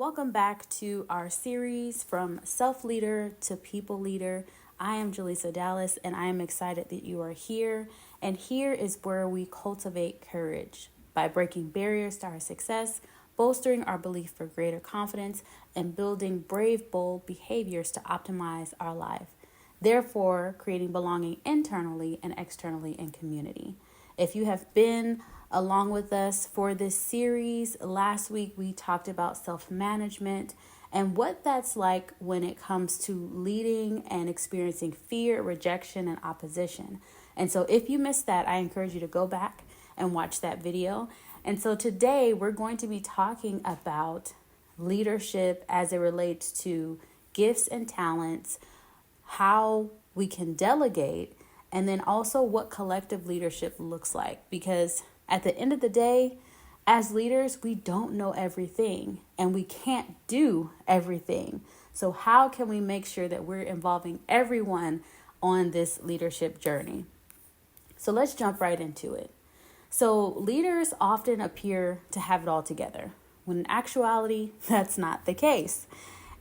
Welcome back to our series From Self Leader to People Leader. I am Jaleesa Dallas, and I am excited that you are here. And here is where we cultivate courage by breaking barriers to our success, bolstering our belief for greater confidence, and building brave, bold behaviors to optimize our life. Therefore, creating belonging internally and externally in community. If you have been along with us for this series, last week we talked about self-management and what that's like when it comes to leading and experiencing fear, rejection, and opposition. And so if you missed that, I encourage you to go back and watch that video. And so today we're going to be talking about leadership as it relates to gifts and talents, how we can delegate, and then also what collective leadership looks like. Because at the end of the day, as leaders, we don't know everything and we can't do everything. So how can we make sure that we're involving everyone on this leadership journey? So let's jump right into it. So leaders often appear to have it all together, when in actuality, that's not the case.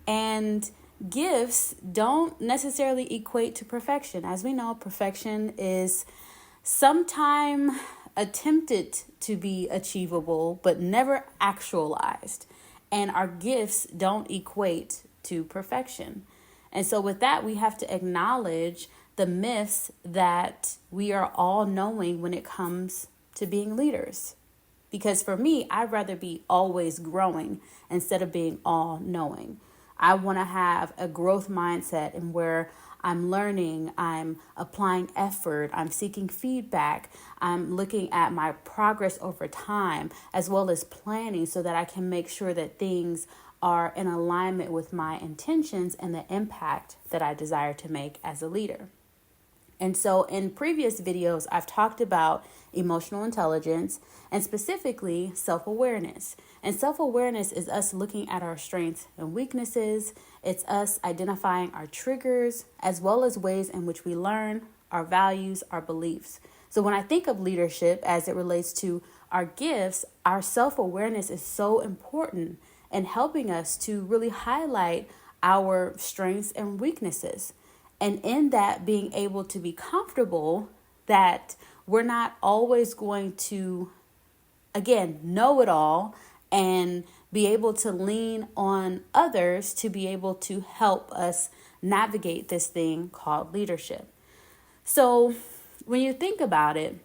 And gifts don't necessarily equate to perfection. As we know, perfection is sometime attempted to be achievable, but never actualized. And our gifts don't equate to perfection. And so with that, we have to acknowledge the myths that we are all knowing when it comes to being leaders. Because for me, I'd rather be always growing instead of being all knowing. I want to have a growth mindset and where I'm learning, I'm applying effort, I'm seeking feedback, I'm looking at my progress over time, as well as planning so that I can make sure that things are in alignment with my intentions and the impact that I desire to make as a leader. And so in previous videos, I've talked about emotional intelligence and specifically self-awareness. And self-awareness is us looking at our strengths and weaknesses. It's us identifying our triggers as well as ways in which we learn, our values, our beliefs. So when I think of leadership as it relates to our gifts, our self-awareness is so important in helping us to really highlight our strengths and weaknesses. And in that, being able to be comfortable that we're not always going to, again, know it all and be able to lean on others to be able to help us navigate this thing called leadership. So when you think about it,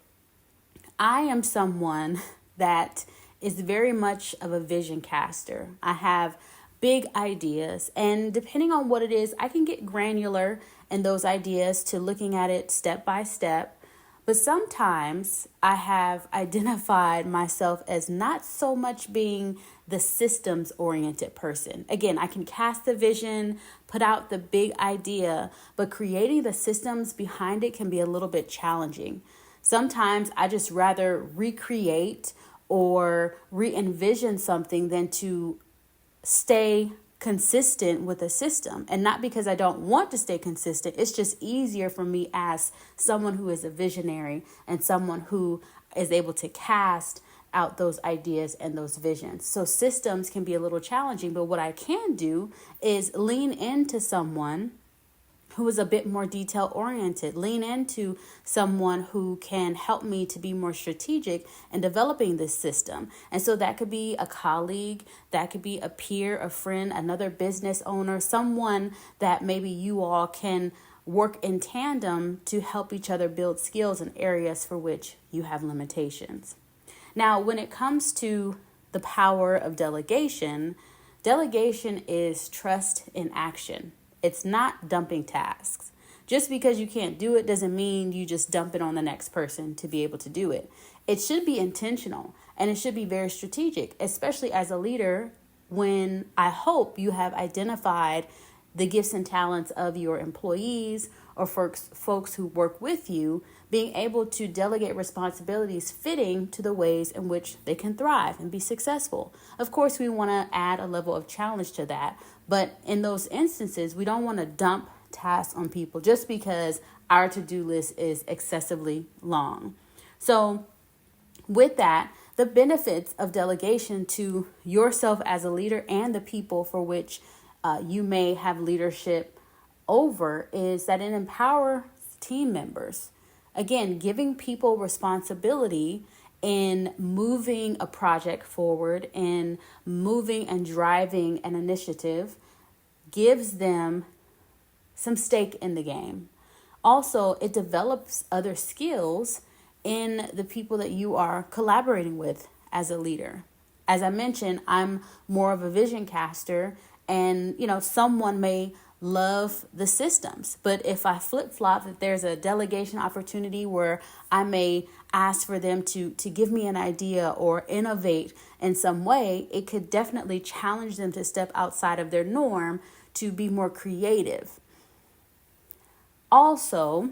I am someone that is very much of a vision caster. I have big ideas, and depending on what it is, I can get granular in those ideas to looking at it step by step. But sometimes I have identified myself as not so much being the systems oriented person. Again, I can cast the vision, put out the big idea, but creating the systems behind it can be a little bit challenging. Sometimes I just rather recreate or re-envision something than to stay consistent with a system. And not because I don't want to stay consistent. It's just easier for me as someone who is a visionary and someone who is able to cast out those ideas and those visions. So systems can be a little challenging, but what I can do is lean into someone who is a bit more detail oriented, lean into someone who can help me to be more strategic in developing this system. And so that could be a colleague, that could be a peer, a friend, another business owner, someone that maybe you all can work in tandem to help each other build skills in areas for which you have limitations. Now, when it comes to the power of delegation, delegation is trust in action. It's not dumping tasks. Just because you can't do it doesn't mean you just dump it on the next person to be able to do it. It should be intentional and it should be very strategic, especially as a leader when I hope you have identified the gifts and talents of your employees or folks who work with you, being able to delegate responsibilities fitting to the ways in which they can thrive and be successful. Of course, we want to add a level of challenge to that, but in those instances, we don't want to dump tasks on people just because our to-do list is excessively long. So with that, The benefits of delegation to yourself as a leader and the people for which you may have leadership over is that it empowers team members. Again, giving people responsibility in moving a project forward and moving and driving an initiative gives them some stake in the game. Also, it develops other skills in the people that you are collaborating with as a leader. As I mentioned, I'm more of a vision caster, and someone may love the systems, but if I flip-flop, if there's a delegation opportunity where I may ask for them to give me an idea or innovate in some way, it could definitely challenge them to step outside of their norm to be more creative. Also,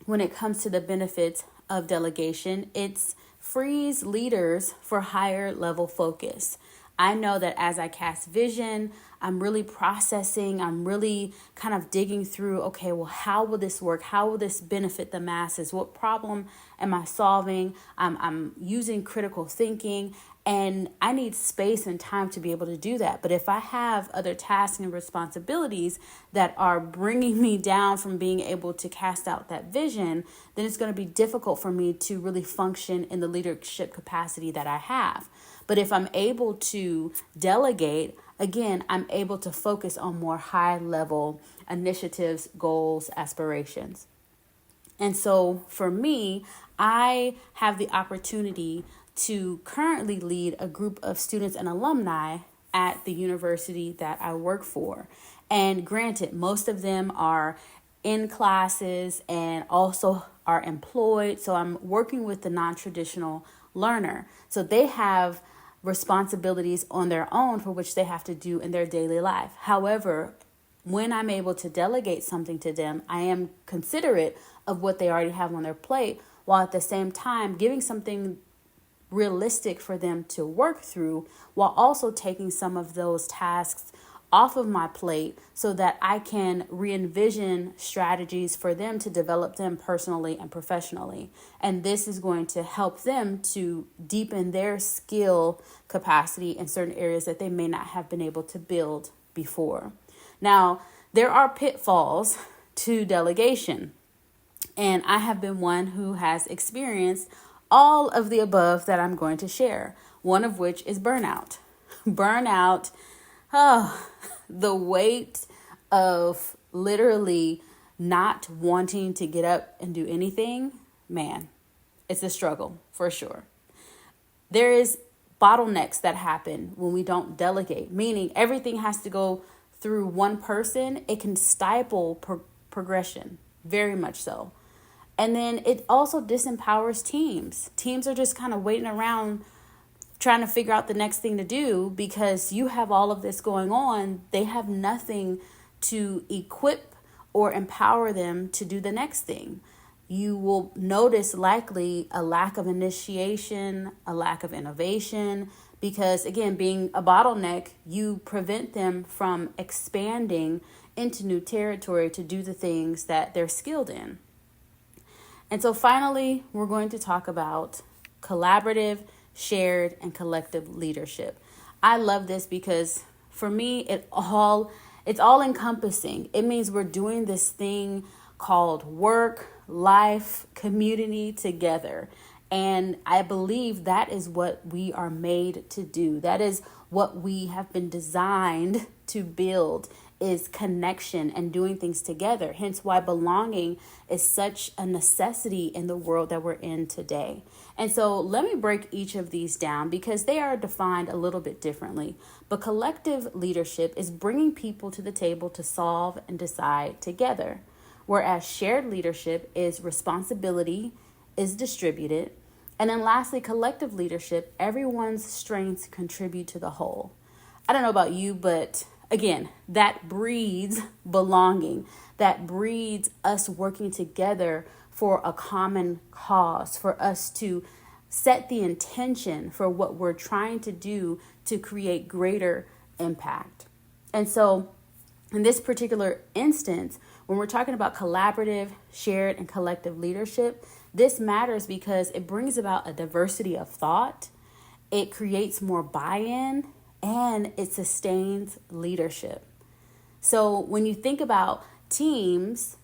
when it comes to the benefits of delegation, it frees leaders for higher level focus. I know that as I cast vision, I'm really processing, I'm really kind of digging through, okay, well, how will this work? How will this benefit the masses? What problem am I solving? I'm using critical thinking, and I need space and time to be able to do that. But if I have other tasks and responsibilities that are bringing me down from being able to cast out that vision, then it's going to be difficult for me to really function in the leadership capacity that I have. But if I'm able to delegate, again, I'm able to focus on more high level initiatives, goals, aspirations. And so for me, I have the opportunity to currently lead a group of students and alumni at the university that I work for. And granted, most of them are in classes and also are employed. So I'm working with the non-traditional learner. So they have responsibilities on their own for which they have to do in their daily life. However, when I'm able to delegate something to them, I am considerate of what they already have on their plate, while at the same time giving something realistic for them to work through, while also taking some of those tasks off of my plate so that I can re-envision strategies for them to develop them personally and professionally. And this is going to help them to deepen their skill capacity in certain areas that they may not have been able to build before. Now, there are pitfalls to delegation, and I have been one who has experienced all of the above that I'm going to share, one of which is burnout. Burnout, the weight of literally not wanting to get up and do anything, man, it's a struggle for sure. There is bottlenecks that happen when we don't delegate, meaning everything has to go through one person. It can stifle progression, very much so. And then it also disempowers teams. Teams are just kind of waiting around trying to figure out the next thing to do because you have all of this going on. They have nothing to equip or empower them to do the next thing. You will notice likely a lack of initiation, a lack of innovation, because again, being a bottleneck, you prevent them from expanding into new territory to do the things that they're skilled in. And so finally, we're going to talk about collaborative, shared, and collective leadership. I love this because for me, it's all encompassing. It means we're doing this thing called work, life, community together. And I believe that is what we are made to do. That is what we have been designed to build, is connection and doing things together. Hence why belonging is such a necessity in the world that we're in today. And so let me break each of these down because they are defined a little bit differently. But collective leadership is bringing people to the table to solve and decide together. Whereas shared leadership is responsibility is distributed. And then lastly, collective leadership, everyone's strengths contribute to the whole. I don't know about you, but again, that breeds belonging. That breeds us working together for a common cause, for us to set the intention for what we're trying to do to create greater impact. And so in this particular instance, when we're talking about collaborative, shared, and collective leadership, This matters because it brings about a diversity of thought, it creates more buy-in, and it sustains leadership. So when you think about teams,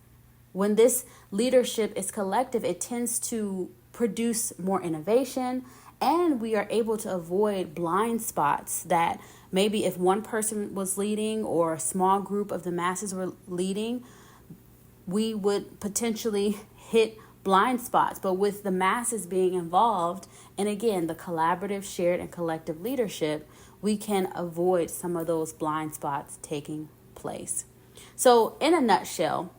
when this leadership is collective, it tends to produce more innovation, and we are able to avoid blind spots that maybe if one person was leading or a small group of the masses were leading, we would potentially hit blind spots. But with the masses being involved, and again, the collaborative, shared, and collective leadership, we can avoid some of those blind spots taking place. So in a nutshell,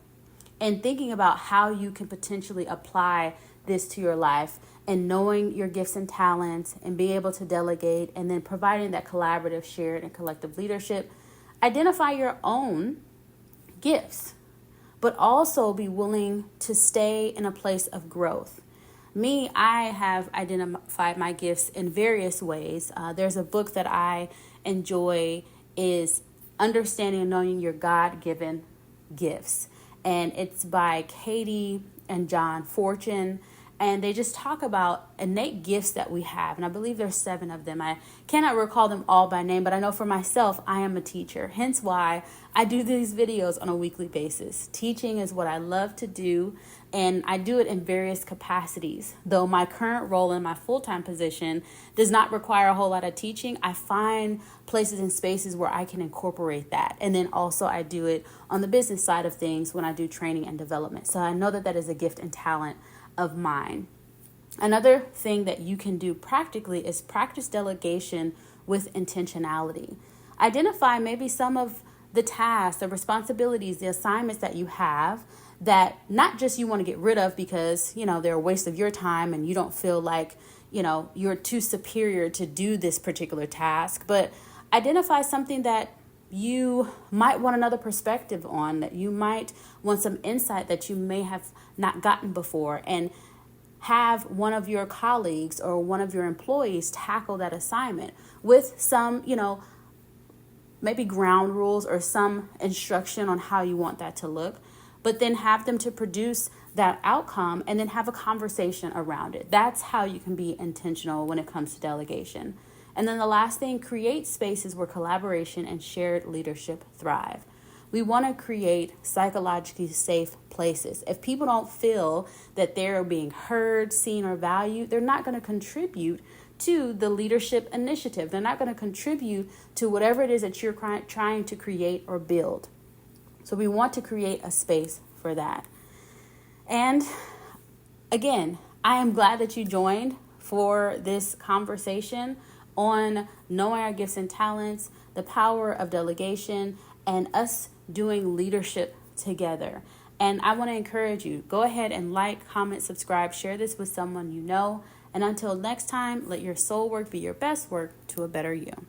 and thinking about how you can potentially apply this to your life and knowing your gifts and talents and be able to delegate and then providing that collaborative, shared, and collective leadership, identify your own gifts, but also be willing to stay in a place of growth. Me, I have identified my gifts in various ways. There's a book that I enjoy is Understanding and Knowing Your God-Given Gifts. And it's by Katie and John Fortune. And they just talk about innate gifts that we have. And I believe there's 7 of them. I cannot recall them all by name, but I know for myself, I am a teacher. Hence why I do these videos on a weekly basis. Teaching is what I love to do, and I do it in various capacities. Though my current role in my full-time position does not require a whole lot of teaching, I find places and spaces where I can incorporate that. And then also I do it on the business side of things when I do training and development. So I know that that is a gift and talent of mine. Another thing that you can do practically is practice delegation with intentionality. Identify maybe some of the tasks, the responsibilities, the assignments that you have that not just you want to get rid of because, they're a waste of your time and you don't feel like, you're too superior to do this particular task, but identify something that you might want another perspective on, that you might want some insight that you may have not gotten before, and have one of your colleagues or one of your employees tackle that assignment with some, maybe ground rules or some instruction on how you want that to look, but then have them to produce that outcome and then have a conversation around it. That's how you can be intentional when it comes to delegation. And then the last thing, create spaces where collaboration and shared leadership thrive. We want to create psychologically safe places. If people don't feel that they're being heard, seen, or valued, they're not going to contribute to the leadership initiative. They're not going to contribute to whatever it is that you're trying to create or build. So we want to create a space for that. And again, I am glad that you joined for this conversation on knowing our gifts and talents, the power of delegation, and us doing leadership together. And I want to encourage you, go ahead and like, comment, subscribe, share this with someone you know. And until next time, let your soul work be your best work to a better you.